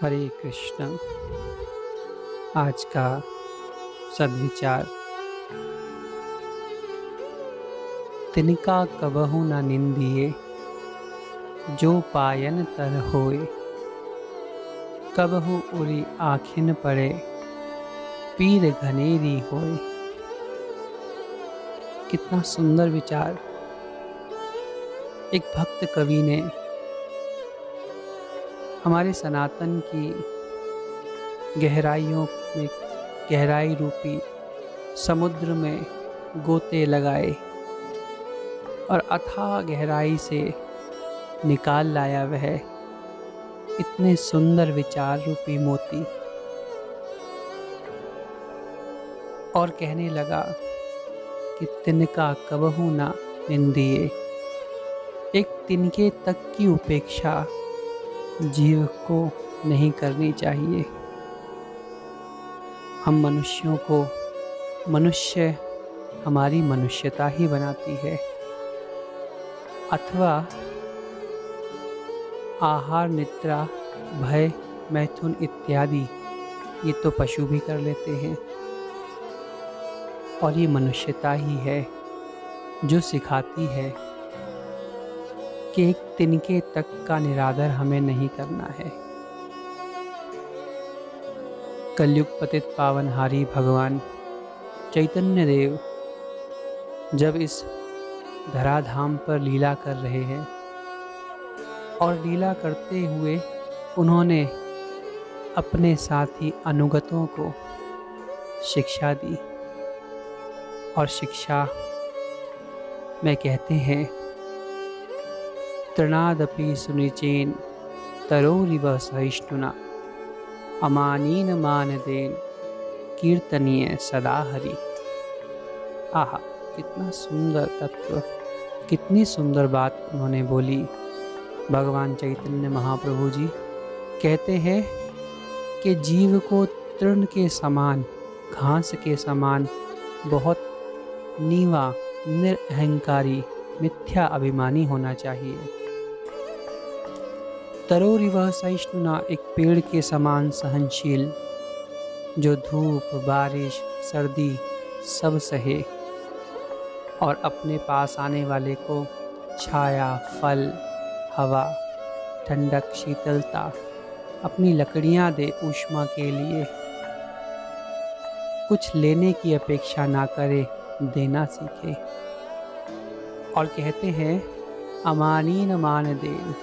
हरे कृष्ण। आज का सद्विचार। तिनका कबहु न निंदिए, जो पायन तर होए। कबहु उरी आखिन पड़े, पीर घनेरी होए। कितना सुंदर विचार। एक भक्त कवि ने हमारे सनातन की गहराइयों में, गहराई रूपी समुद्र में गोते लगाए और अथाह गहराई से निकाल लाया वह इतने सुंदर विचार रूपी मोती। और कहने लगा कि तिनका कबहू ना निंदिए। एक तिनके तक की उपेक्षा जीव को नहीं करनी चाहिए। हम मनुष्यों को, मनुष्य हमारी मनुष्यता ही बनाती है। अथवा आहार, निद्रा, भय, मैथुन इत्यादि ये तो पशु भी कर लेते हैं। और ये मनुष्यता ही है जो सिखाती है कि एक तिनके तक का निरादर हमें नहीं करना है। कलयुग पतित पावनहारी भगवान चैतन्य देव जब इस धराधाम पर लीला कर रहे हैं और लीला करते हुए उन्होंने अपने साथी अनुगतों को शिक्षा दी। और शिक्षा में कहते हैं, तृणादपि सुनिचेन तरोरिव सहिष्णुना, अमानीन मानदेन कीर्तनीय सदा हरि। आहा, कितना सुंदर तत्व, कितनी सुंदर बात उन्होंने बोली। भगवान चैतन्य महाप्रभु जी कहते हैं कि जीव को तृण के समान, घास के समान बहुत नीवा, निरअहंकारी, मिथ्या अभिमानी होना चाहिए। तरोरिव सहिष्णुना, एक पेड़ के समान सहनशील, जो धूप, बारिश, सर्दी सब सहे और अपने पास आने वाले को छाया, फल, हवा, ठंडक, शीतलता, अपनी लकड़ियां दे ऊष्मा के लिए। कुछ लेने की अपेक्षा ना करे, देना सीखे। और कहते हैं, अमानीन मानदेन,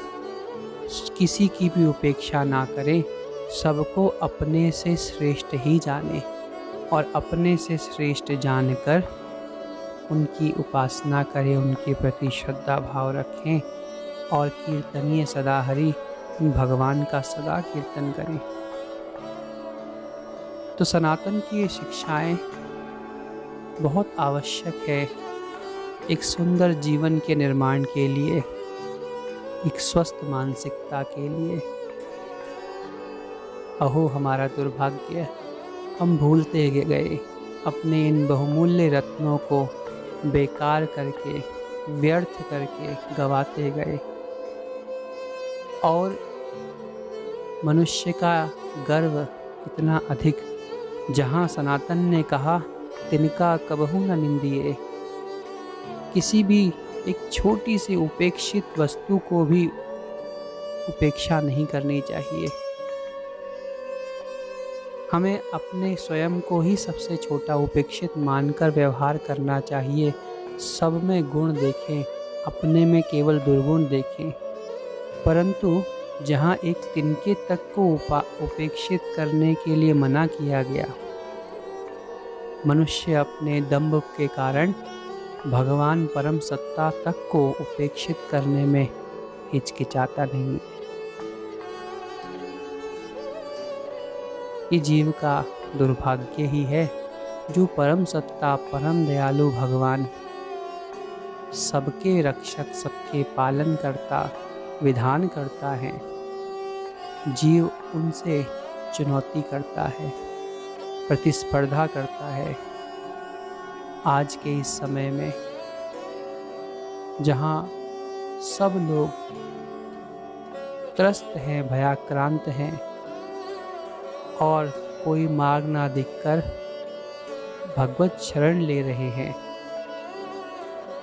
किसी की भी उपेक्षा ना करे, सबको अपने से श्रेष्ठ ही जाने और अपने से श्रेष्ठ जानकर उनकी उपासना करें, उनके प्रति श्रद्धा भाव रखें और कीर्तनीय सदा हरि, भगवान का सदा कीर्तन करें। तो सनातन की ये शिक्षाएं बहुत आवश्यक है एक सुंदर जीवन के निर्माण के लिए, एक स्वस्थ मानसिकता के लिए। अहो हमारा दुर्भाग्य, हम भूलते गए, अपने इन बहुमूल्य रत्नों को बेकार करके, व्यर्थ करके गवाते गए। और मनुष्य का गर्व इतना अधिक, जहाँ सनातन ने कहा तिनका कबहू न निंदिए, किसी भी एक छोटी सी उपेक्षित वस्तु को भी उपेक्षा नहीं करनी चाहिए। हमें अपने स्वयं को ही सबसे छोटा उपेक्षित मानकर व्यवहार करना चाहिए। सब में गुण देखें, अपने में केवल दुर्गुण देखें। परंतु जहाँ एक तिनके तक को उपेक्षित करने के लिए मना किया गया, मनुष्य अपने दंभ के कारण भगवान परम सत्ता तक को उपेक्षित करने में हिचकिचाता नहीं। ये जीव का दुर्भाग्य ही है जो परम सत्ता, परम दयालु भगवान, सबके रक्षक, सबके पालन करता, विधान करता है, जीव उनसे चुनौती करता है, प्रतिस्पर्धा करता है। आज के इस समय में जहाँ सब लोग त्रस्त हैं, भयाक्रांत हैं, और कोई मार्ग ना दिखकर भगवत शरण ले रहे हैं।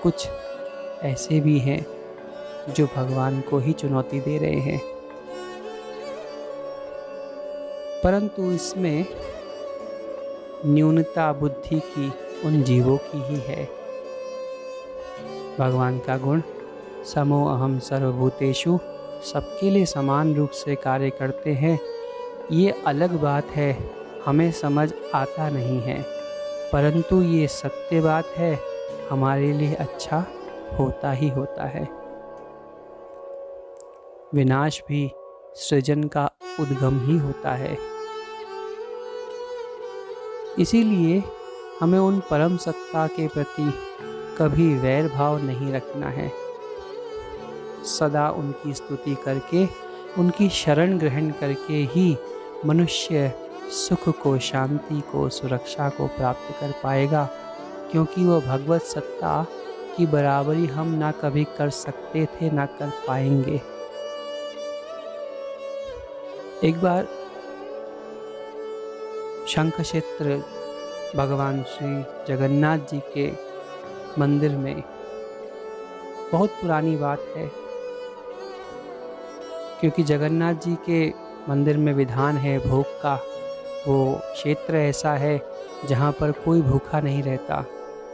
कुछ ऐसे भी हैं जो भगवान को ही चुनौती दे रहे हैं, परंतु इसमें न्यूनता बुद्धि की उन जीवों की ही है। भगवान का गुण समो अहम सर्वभूतेषु, सबके लिए समान रूप से कार्य करते हैं, ये अलग बात है, हमें समझ आता नहीं है, परंतु ये सत्य बात है, हमारे लिए अच्छा होता ही होता है। विनाश भी सृजन का उद्गम ही होता है। इसीलिए हमें उन परम सत्ता के प्रति कभी वैर भाव नहीं रखना है। सदा उनकी स्तुति करके, उनकी शरण ग्रहण करके ही मनुष्य सुख को, शांति को, सुरक्षा को प्राप्त कर पाएगा, क्योंकि वह भगवत सत्ता की बराबरी हम ना कभी कर सकते थे, ना कर पाएंगे। एक बार शंख क्षेत्र भगवान श्री जगन्नाथ जी के मंदिर में, बहुत पुरानी बात है, क्योंकि जगन्नाथ जी के मंदिर में विधान है भोग का। वो क्षेत्र ऐसा है जहाँ पर कोई भूखा नहीं रहता।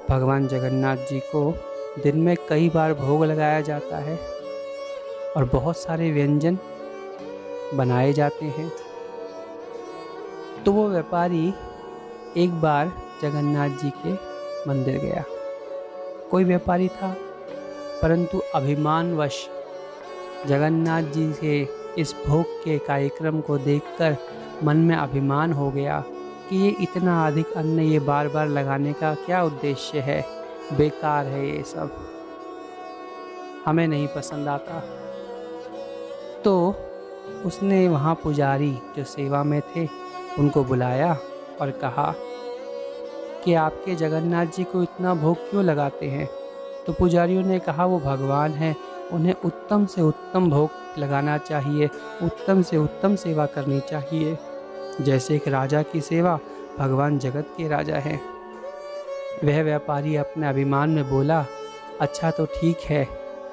भगवान जगन्नाथ जी को दिन में कई बार भोग लगाया जाता है और बहुत सारे व्यंजन बनाए जाते हैं। तो वो व्यापारी एक बार जगन्नाथ जी के मंदिर गया। कोई व्यापारी था, परंतु अभिमानवश जगन्नाथ जी के इस भोग के कार्यक्रम को देखकर मन में अभिमान हो गया कि ये इतना अधिक अन्न ये बार बार लगाने का क्या उद्देश्य है, बेकार है, ये सब हमें नहीं पसंद आता। तो उसने वहाँ पुजारी जो सेवा में थे उनको बुलाया और कहा कि आपके जगन्नाथ जी को इतना भोग क्यों लगाते हैं। तो पुजारियों ने कहा वो भगवान हैं, उन्हें उत्तम से उत्तम भोग लगाना चाहिए, उत्तम से उत्तम सेवा करनी चाहिए। जैसे एक राजा की सेवा, भगवान जगत के राजा हैं। वह व्यापारी अपने अभिमान में बोला, अच्छा तो ठीक है,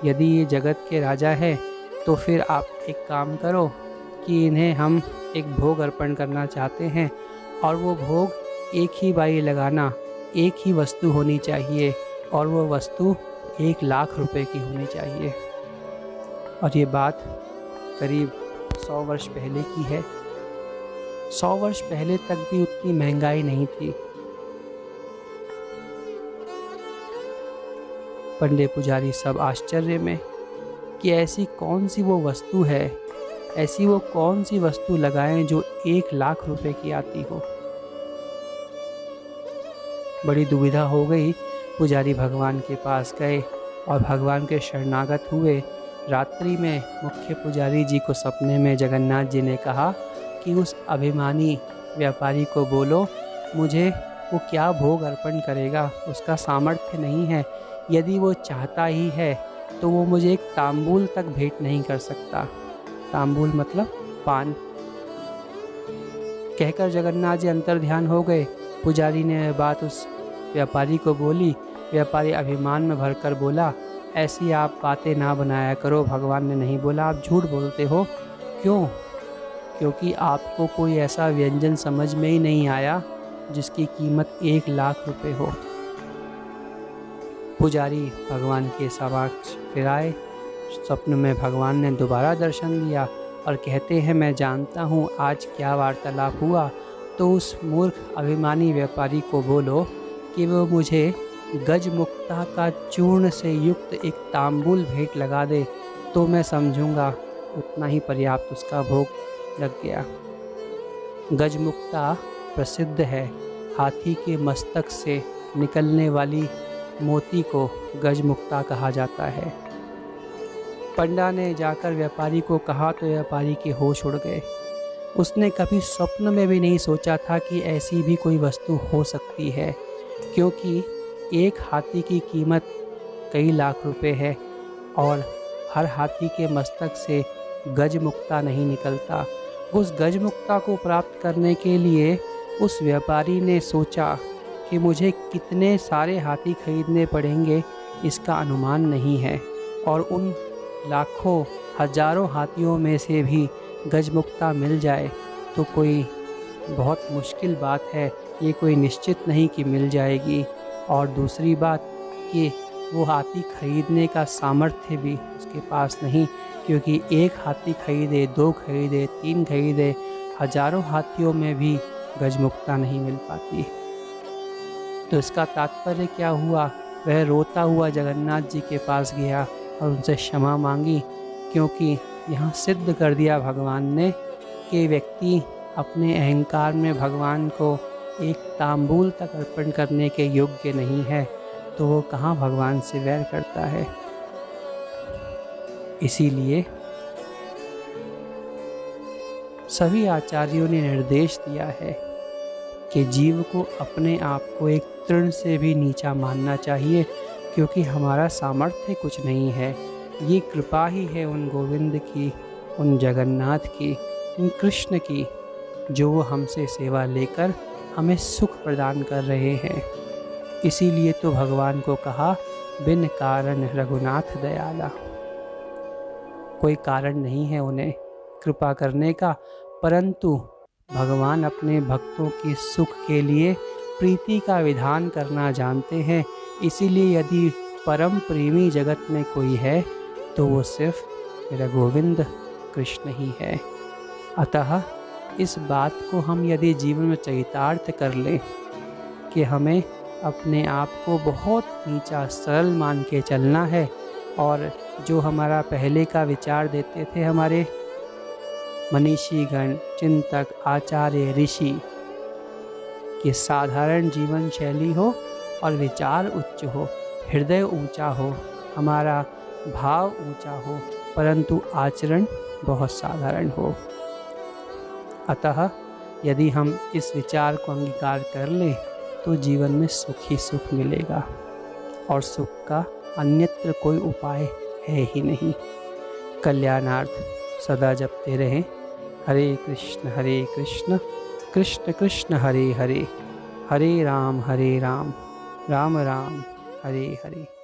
यदि ये जगत के राजा है तो फिर आप एक काम करो कि इन्हें हम एक भोग अर्पण करना चाहते हैं, और वो भोग एक ही बारी लगाना, एक ही वस्तु होनी चाहिए, और वो वस्तु 1 लाख रुपए की होनी चाहिए। और ये बात करीब 100 वर्ष पहले की है। 100 वर्ष पहले तक भी उतनी महंगाई नहीं थी। पंडे पुजारी सब आश्चर्य में कि ऐसी कौन सी वो वस्तु है, ऐसी वो कौन सी वस्तु लगाएं जो 1 लाख रुपए की आती हो। बड़ी दुविधा हो गई। पुजारी भगवान के पास गए और भगवान के शरणागत हुए। रात्रि में मुख्य पुजारी जी को सपने में जगन्नाथ जी ने कहा कि उस अभिमानी व्यापारी को बोलो, मुझे वो क्या भोग अर्पण करेगा, उसका सामर्थ्य नहीं है। यदि वो चाहता ही है तो वो मुझे एक तांबूल तक भेंट नहीं कर सकता। तांबूल मतलब पान। कहकर जगन्नाथ जी अंतर्ध्यान हो गए। पुजारी ने बात उस व्यापारी को बोली। व्यापारी अभिमान में भरकर बोला, ऐसी आप बातें ना बनाया करो, भगवान ने नहीं बोला, आप झूठ बोलते हो। क्यों? क्योंकि आपको कोई ऐसा व्यंजन समझ में ही नहीं आया जिसकी कीमत 1 लाख रुपए हो। पुजारी भगवान के समक्ष फिर आए। स्वप्न में भगवान ने दोबारा दर्शन दिया और कहते हैं, मैं जानता हूँ आज क्या वार्तालाप हुआ। तो उस मूर्ख अभिमानी व्यापारी को बोलो कि वो मुझे गजमुक्ता का चूर्ण से युक्त एक तांबूल भेंट लगा दे, तो मैं समझूंगा उतना ही पर्याप्त उसका भोग लग गया। गजमुक्ता प्रसिद्ध है। हाथी के मस्तक से निकलने वाली मोती को गजमुक्ता कहा जाता है। पंडा ने जाकर व्यापारी को कहा तो व्यापारी के होश उड़ गए। उसने कभी स्वप्न में भी नहीं सोचा था कि ऐसी भी कोई वस्तु हो सकती है, क्योंकि एक हाथी की कीमत कई लाख रुपए है और हर हाथी के मस्तक से गजमुक्ता नहीं निकलता। उस गजमुक्ता को प्राप्त करने के लिए उस व्यापारी ने सोचा कि मुझे कितने सारे हाथी खरीदने पड़ेंगे, इसका अनुमान नहीं है, और उन लाखों हजारों हाथियों में से भी गजमुक्ता मिल जाए तो कोई बहुत मुश्किल बात है, ये कोई निश्चित नहीं कि मिल जाएगी। और दूसरी बात कि वो हाथी खरीदने का सामर्थ्य भी उसके पास नहीं, क्योंकि एक हाथी खरीदे, 2 खरीदे, 3 खरीदे, हजारों हाथियों में भी गजमुक्ता नहीं मिल पाती। तो इसका तात्पर्य क्या हुआ? वह रोता हुआ जगन्नाथ जी के पास गया और उनसे क्षमा मांगी, क्योंकि यहाँ सिद्ध कर दिया भगवान ने कि व्यक्ति अपने अहंकार में भगवान को एक तांबूल तक अर्पण करने के योग्य नहीं है, तो वो कहाँ भगवान से वैर करता है। इसीलिए सभी आचार्यों ने निर्देश दिया है कि जीव को अपने आप को एक तृण से भी नीचा मानना चाहिए, क्योंकि हमारा सामर्थ्य कुछ नहीं है। ये कृपा ही है उन गोविंद की, उन जगन्नाथ की, उन कृष्ण की, जो वो हमसे सेवा लेकर हमें सुख प्रदान कर रहे हैं। इसीलिए तो भगवान को कहा, बिन कारण रघुनाथ दयाला। कोई कारण नहीं है उन्हें कृपा करने का, परंतु भगवान अपने भक्तों की सुख के लिए प्रीति का विधान करना जानते हैं। इसीलिए यदि परम प्रेमी जगत में कोई है तो वो सिर्फ मेरा गोविंद कृष्ण ही है। अतः इस बात को हम यदि जीवन में चरितार्थ कर लें कि हमें अपने आप को बहुत नीचा सरल मान के चलना है, और जो हमारा पहले का विचार देते थे हमारे मनीषीगण, चिंतक, आचार्य, ऋषि, कि साधारण जीवन शैली हो और विचार उच्च हो, हृदय ऊंचा हो, हमारा भाव ऊंचा हो, परंतु आचरण बहुत साधारण हो। अतः यदि हम इस विचार को अंगीकार कर लें तो जीवन में सुख ही सुख मिलेगा, और सुख का अन्यत्र कोई उपाय है ही नहीं। कल्याणार्थ सदा जपते रहें। हरे कृष्ण कृष्ण कृष्ण हरे हरे, हरे राम राम राम हरे हरे।